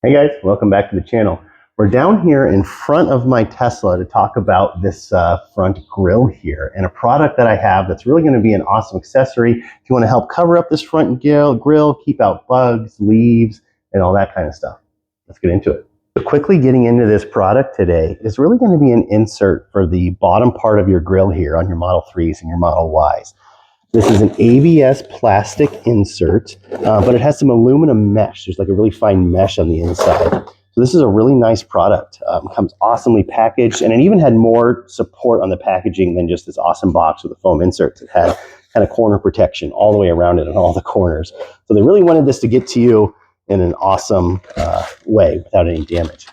Hey guys, welcome back to the channel. We're down here in front of my Tesla to talk about this front grille here and a product that I have that's really going to be an awesome accessory if you want to help cover up this front grille, keep out bugs, leaves, and all that kind of stuff. Let's get into it. So quickly getting into this product today is really going to be an insert for the bottom part of your grille here on your Model 3s and your Model Ys. This is an ABS plastic insert, but it has some aluminum mesh. There's like a really fine mesh on the inside. So this is a really nice product. Comes awesomely packaged, and it even had more support on the packaging than just this awesome box with the foam inserts. It had kind of corner protection all the way around it in all the corners. So they really wanted this to get to you in an awesome way without any damage.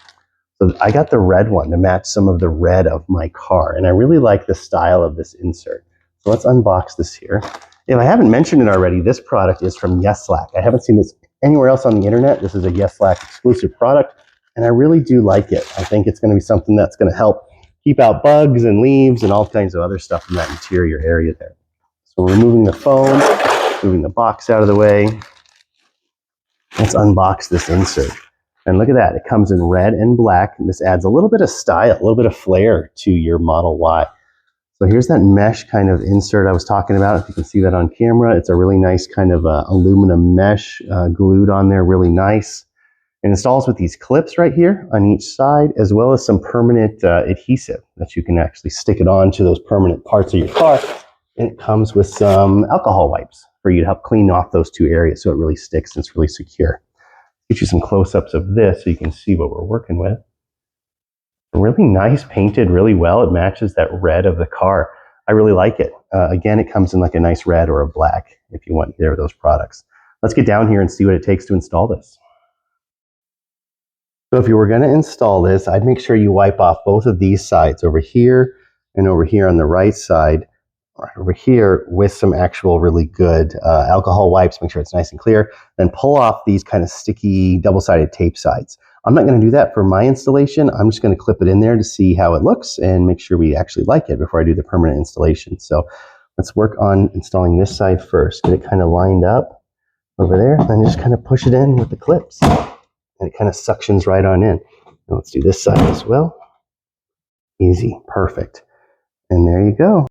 So I got the red one to match some of the red of my car, and I really like the style of this insert. So let's unbox this here. If I haven't mentioned it already, this product is from Yeslac. I haven't seen this anywhere else on the internet. This is a Yeslac exclusive product, and I really do like it. I think it's going to be something that's going to help keep out bugs and leaves and all kinds of other stuff in that interior area there. So we're removing the foam, moving the box out of the way. Let's unbox this insert. And look at that. It comes in red and black, and this adds a little bit of style, a little bit of flair to your Model Y. So here's that mesh kind of insert I was talking about. If you can see that on camera, it's a really nice kind of aluminum mesh glued on there, really nice. It installs with these clips right here on each side, as well as some permanent adhesive that you can actually stick it on to those permanent parts of your car. And it comes with some alcohol wipes for you to help clean off those two areas so it really sticks and it's really secure. Get you some close-ups of this so you can see what we're working with. Really nice, painted really well. It matches that red of the car. I really like it. Again, it comes in like a nice red or a black if you want either of those products. Let's get down here and see what it takes to install this. So if you were going to install this, I'd make sure you wipe off both of these sides over here and over here on the right side, right over here, with some actual really good alcohol wipes. Make sure it's nice and clear. Then pull off these kind of sticky double-sided tape sides. I'm not going to do that for my installation. I'm just going to clip it in there to see how it looks and make sure we actually like it before I do the permanent installation. So let's work on installing this side first. Get it kind of lined up over there, and then just kind of push it in with the clips. And it kind of suctions right on in. Now let's do this side as well. Easy, perfect. And there you go.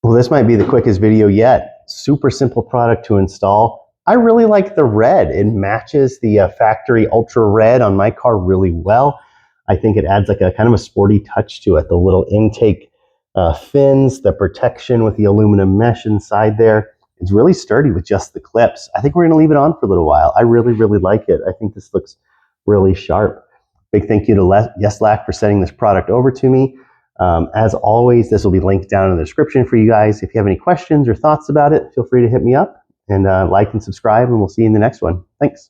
Well, this might be the quickest video yet. Super simple product to install. I really like the red. It matches the factory ultra red on my car really well. I think it adds like a kind of a sporty touch to it. The little intake fins, the protection with the aluminum mesh inside there. It's really sturdy with just the clips. I think we're going to leave it on for a little while. I really, really like it. I think this looks really sharp. Big thank you to Yeslac for sending this product over to me. As always, this will be linked down in the description for you guys. If you have any questions or thoughts about it, feel free to hit me up. And like and subscribe, and we'll see you in the next one. Thanks.